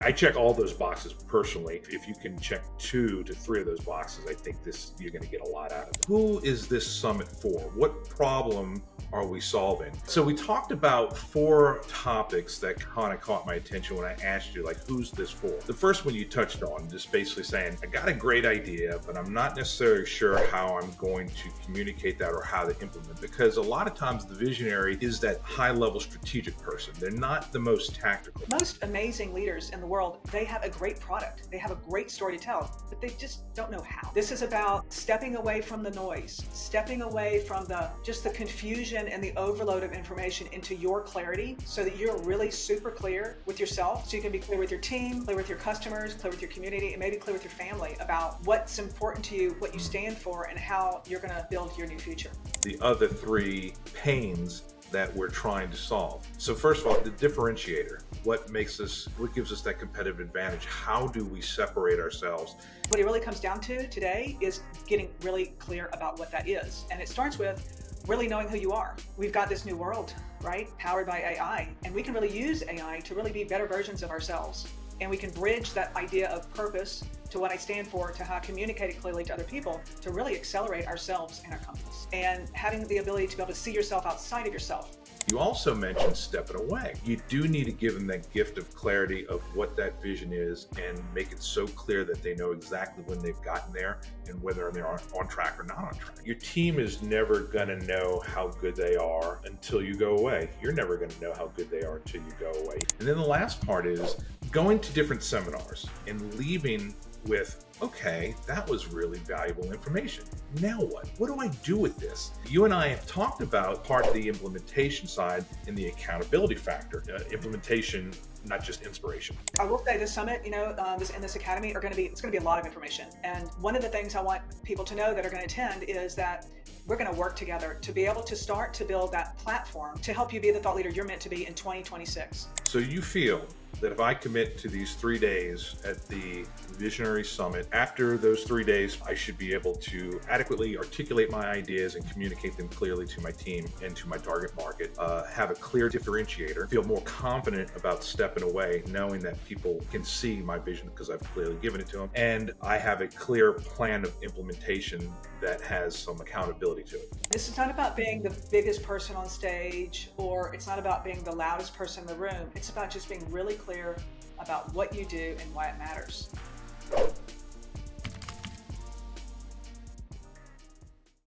I check all those boxes personally. If you can check 2 to 3 of those boxes, I think you're going to get a lot out of it. Who is this summit for? What problem are we solving? So we talked about 4 topics that kind of caught my attention when I asked you, like, who's this for? The first one you touched on, just basically saying, I got a great idea, but I'm not necessarily sure how I'm going to communicate that or how to implement, because a lot of times the visionary is that high-level strategic person. They're not the most tactical. Most amazing leaders in the world, they have a great product. They have a great story to tell, but they just don't know how. This is about stepping away from the noise, stepping away from just the confusion and the overload of information into your clarity, so that you're really super clear with yourself, so you can be clear with your team, clear with your customers, clear with your community, and maybe clear with your family about what's important to you, what you stand for, and how you're going to build your new future. The other 3 pains that we're trying to solve. So first of all, the differentiator. What gives us that competitive advantage? How do we separate ourselves? What it really comes down to today is getting really clear about what that is. And it starts with really knowing who you are. We've got this new world, right? Powered by AI. And we can really use AI to really be better versions of ourselves. And we can bridge that idea of purpose to what I stand for, to how I communicate it clearly to other people, to really accelerate ourselves and our companies. And having the ability to be able to see yourself outside of yourself. You also mentioned stepping away. You do need to give them that gift of clarity of what that vision is and make it so clear that they know exactly when they've gotten there and whether they're on track or not on track. Your team is never going to know how good they are until you go away. You're never going to know how good they are until you go away. And then the last part is going to different seminars and leaving with, okay, that was really valuable information. Now what? What do I do with this? You and I have talked about part of the implementation side and the accountability factor. Implementation, not just inspiration. I will say this summit, in this academy, it's going to be a lot of information. And one of the things I want people to know that are going to attend is that we're going to work together to be able to start to build that platform to help you be the thought leader you're meant to be in 2026. So you feel that if I commit to these 3 days at the Visionary Summit, after those 3 days, I should be able to adequately articulate my ideas and communicate them clearly to my team and to my target market, have a clear differentiator, feel more confident about stepping away, knowing that people can see my vision because I've clearly given it to them, and I have a clear plan of implementation that has some accountability to it. This is not about being the biggest person on stage, or it's not about being the loudest person in the room. It's about just being really clear about what you do and why it matters.